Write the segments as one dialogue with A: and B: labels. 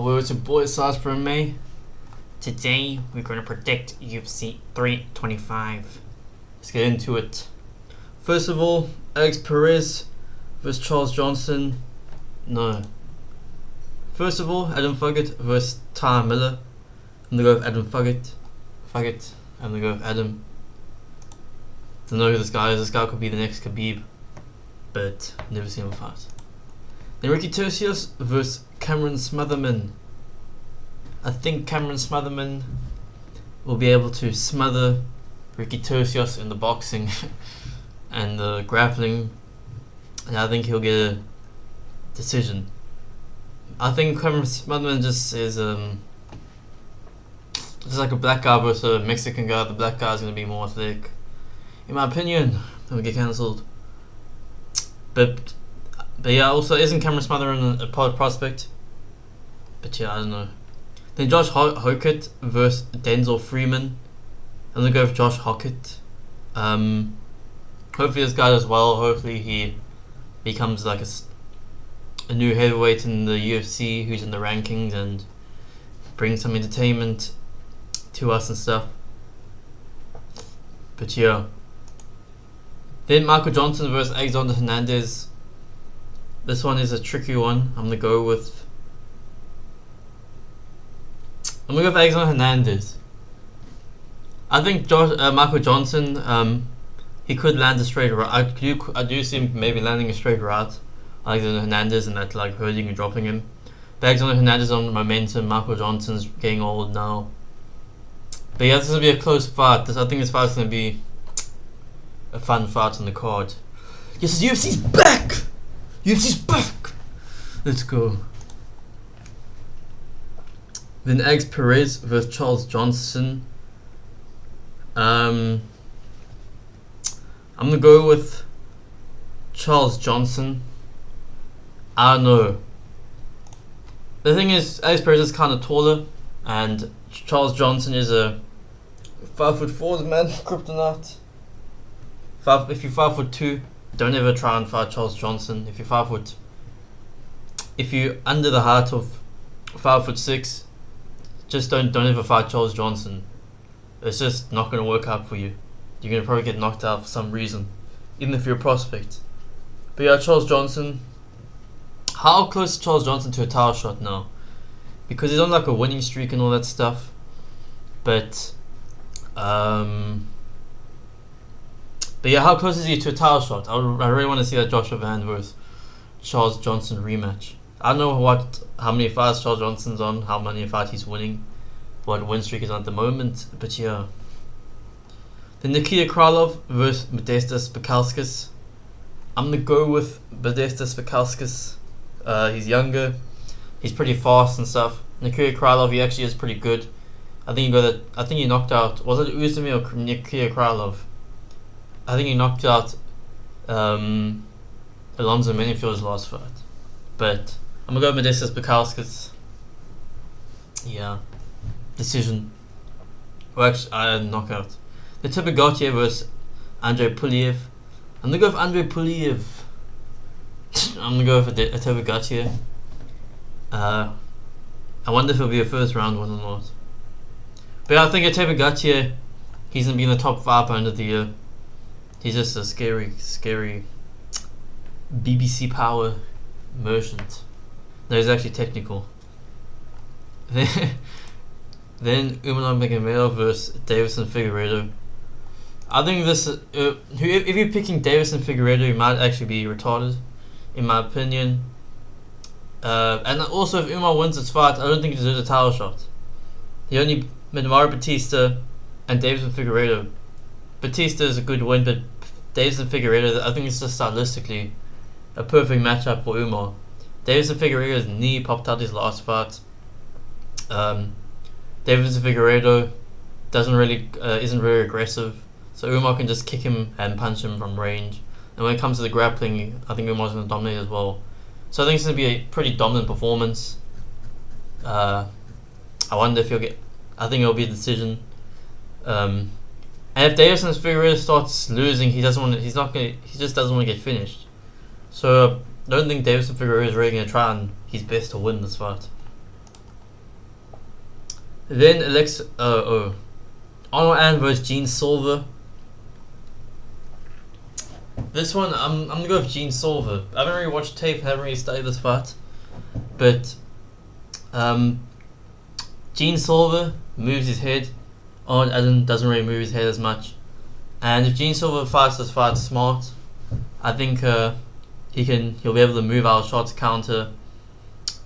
A: Hello, it's your boy Sauce from May. Today we're going to predict UFC 325. Let's get into it. First of all, Alex Perez versus Charles Johnson. No. First of all, Adam Fugget versus Tyler Miller. I'm gonna go with Adam Fugget. I'm gonna go with Adam. Don't know who this guy is. This guy could be the next Khabib, but never seen him fight. Then Ricky Tercios versus Cameron Smotherman. I think Cameron Smotherman will be able to smother Ricky Tercios in the boxing and the grappling, and I think he'll get a decision. I think Cameron Smotherman just is just like a black guy versus a Mexican guy. The black guy is going to be more athletic, in my opinion. He'll get cancelled. But yeah, also isn't Cameron Smotherman a prospect? But yeah, I don't know. Then Josh Hockett versus Denzel Freeman. I'm gonna go with Josh Hockett. Hopefully this guy does well. Hopefully he becomes like a new heavyweight in the UFC who's in the rankings and brings some entertainment to us and stuff. But yeah. Then Michael Johnson versus Alexander Hernandez. This one is a tricky one. I'm gonna go with Alexander Hernandez. I think Michael Johnson, he could land a straight right. I do see him maybe landing a straight right. Alexander Hernandez, and that like hurting and dropping him. But Alexander Hernandez on momentum. Michael Johnson's getting old now. But yeah, this is gonna be a close fight. I think this fight's gonna be a fun fight on the card. Yes, UFC's back. UFC's back. Let's go. Then Alex Perez versus Charles Johnson. I'm gonna go with Charles Johnson. I don't know. The thing is, Alex Perez is kind of taller, and Charles Johnson is a 5'4" man, kryptonite. If you're 5'2", don't ever try and fight Charles Johnson. If you're under the height of 5'6", just don't ever fight Charles Johnson. It's just not gonna work out for you. You're gonna probably get knocked out for some reason, even if you're a prospect. But yeah, Charles Johnson. How close is Charles Johnson to a title shot now? Because he's on like a winning streak and all that stuff. But yeah, how close is he to a title shot? I really want to see that Joshua Van versus Charles Johnson rematch. I don't know how many fights Charles Johnson's on, how many fights he's winning, what win streak is on at the moment, but yeah. Then Nikita Krylov versus Modestas Bukauskas. I'm gonna go with Modestas Bukauskas. He's younger, he's pretty fast and stuff. Nikita Krylov, he actually is pretty good. I think he knocked out, was it Uzumi or Nikita Krylov? I think he knocked out Alonzo Menifield's last fight. But I'm gonna go with Modestas Bukauskas. Yeah. Decision. Well, actually, knockout. The Tibet Gauthier versus Andrei Puliev. I'm gonna go with Andrei Puliev. I'm gonna go for Tibet Gauthier. I wonder if it'll be a first round one or not. But yeah, I think Tibet Gauthier, he's gonna be in the top 5 by the end of the year. He's just a scary BBC power merchant. No, he's actually technical. Then Umar Nurmagomedov versus Davison Figueiredo. I think this, if you're picking Davison Figueiredo, you might actually be retarded, in my opinion. And also, if Umar wins this fight, I don't think he deserves a title shot. He only met Mario Batista and Davison Figueiredo. Batista is a good win, but Davison Figueiredo, I think it's just stylistically a perfect matchup for Umar. Davison Figueiredo's knee popped out his last fight. Davison Figueiredo isn't very aggressive, so Umar can just kick him and punch him from range. And when it comes to the grappling, I think Umar's going to dominate as well. So I think it's going to be a pretty dominant performance. I wonder if I think it'll be a decision. And if Davison Figueiredo starts losing, he just doesn't want to get finished. So I don't think Davison Figueiredo is really going to try and his best to win this fight. Then Arnold Allen versus Gene Silver. This one, I'm gonna go with Gene Silver. I haven't really watched tape, haven't really studied this fight, but Gene Silver moves his head. Arnold Allen doesn't really move his head as much. And if Gene Silver fights this fight smart, I think he'll be able to move out shots, counter,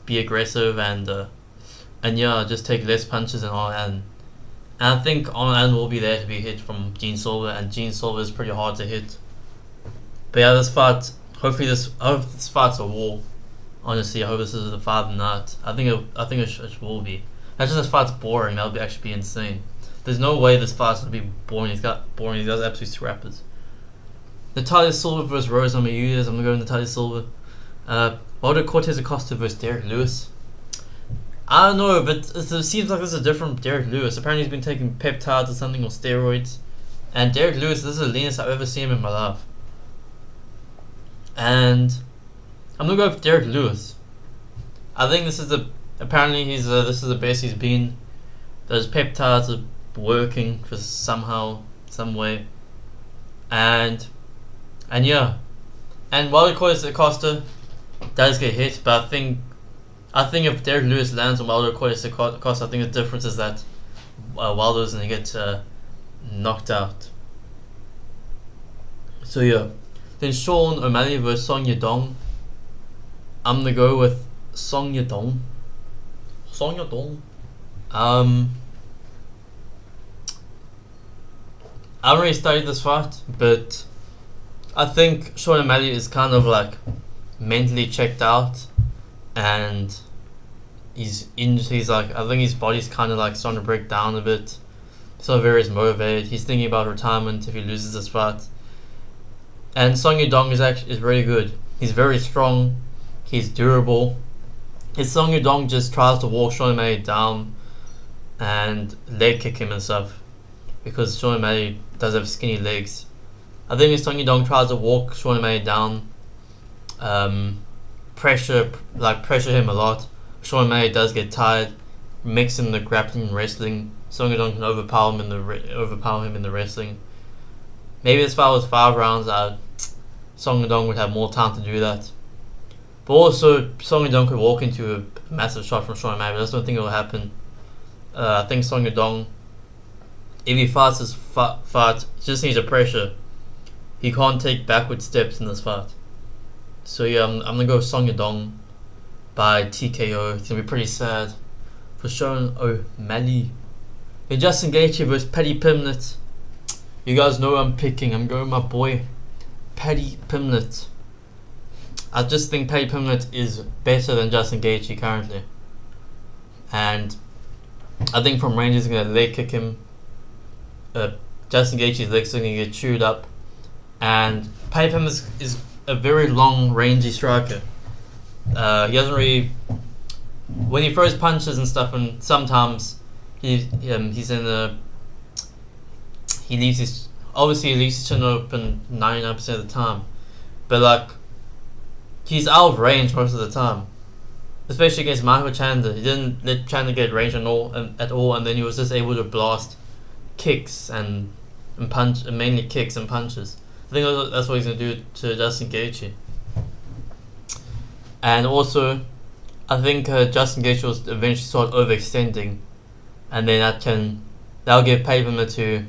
A: be aggressive, and just take less punches than Arnold Allen. And I think Arnold Allen will be there to be hit from Gene Silver, and Gene Silver is pretty hard to hit. But yeah, this fight, I hope this fight's a war. Honestly, I hope this is the fight of the night. I think it will be. Imagine this fight's boring. That would actually be insane. There's no way this fight's gonna be boring. These guys are absolute scrappers. Natalia Silva versus Rose Namajunas. I'm gonna go with Natalia Silva. Waldo Cortez Acosta versus Derek Lewis. I don't know, but it seems like this is a different Derek Lewis. Apparently he's been taking peptides or something, or steroids. And Derek Lewis, this is the leanest I've ever seen him in my life. And I'm gonna go with Derek Lewis. I think this is the this is the best he's been. Those peptides are working for some way, and yeah, and Wilder Cortez Acosta does get hit, but I think if Derek Lewis lands on Wilder Cortez Acosta, I think the difference is that Wilder's gonna get knocked out. So yeah, then Sean O'Malley versus Song Yadong. I'm gonna go with Song Yadong. I haven't really studied this fight, but I think Sean O'Malley is kind of like mentally checked out, and he's like, I think his body's kind of like starting to break down a bit. He's not very motivated. He's thinking about retirement if he loses this fight. And Song Yadong is really good. He's very strong. He's durable. His Song Yadong just tries to walk Sean O'Malley down and leg kick him and stuff, because Sean O'Malley does have skinny legs. I think his Song Yadong tries to walk Sean O'Malley down, pressure him a lot. Sean O'Malley does get tired, mix in the grappling and wrestling. Song Yadong can overpower him in the wrestling. Maybe this fight was 5 rounds. Song Yadong would have more time to do that. But also, Song Yadong could walk into a massive shot from Sean O'Malley, but I just don't think it will happen. I think Song Yadong, if he fights this fight, he just needs a pressure. He can't take backward steps in this fight. So yeah, I'm gonna go with Song Yadong by TKO. It's gonna be pretty sad for Sean O'Malley. Then Justin Gaethje versus Paddy Pimblett. You guys know I'm picking. I'm going with my boy Paddy Pimblett. I just think Paddy Pimblett is better than Justin Gaethje currently, and I think from range he's gonna leg kick him. Justin Gaethje's legs are gonna get chewed up, and Paddy Pimblett is a very long rangy striker. He doesn't really, when he throws punches and stuff, and sometimes he leaves his chin open 99% of the time, but like, he's out of range most of the time, especially against Michael Chandler. He didn't let Chandler get range at all, and then he was just able to blast kicks and punch, and mainly kicks and punches. I think that's what he's gonna do to Justin Gaethje. And also, I think Justin Gaethje will eventually start overextending, and then that'll give Paddy Pimblett to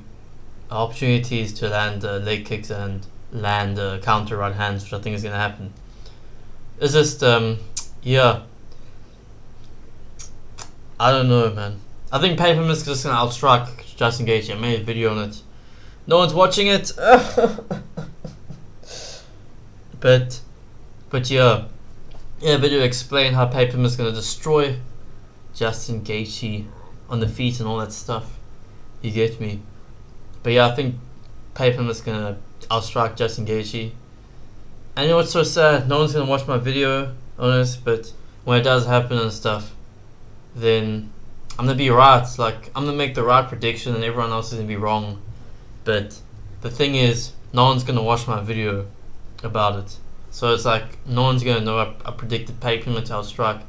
A: opportunities to land leg kicks and land counter right hands, which I think is gonna happen. It's just yeah, I don't know, man. I think Paddy Pimblett's just gonna outstrike Justin Gaethje. I made a video on it. No one's watching it. but yeah, video explain how Paddy Pimblett's gonna destroy Justin Gaethje on the feet and all that stuff. You get me? But yeah, I think Paddy Pimblett's gonna outstrike Justin Gaethje. And you know what's so sad? No one's gonna watch my video on it, but when it does happen and stuff, then I'm gonna be right. Like, I'm gonna make the right prediction and everyone else is gonna be wrong. But the thing is, no one's gonna watch my video about it. So it's like, no one's gonna know I predicted Paddy Pimblett to outstrike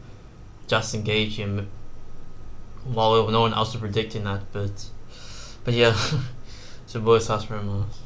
A: Justin Gaethje. Well, no one else was predicting that, but yeah, it's your boy Sasper Ramos.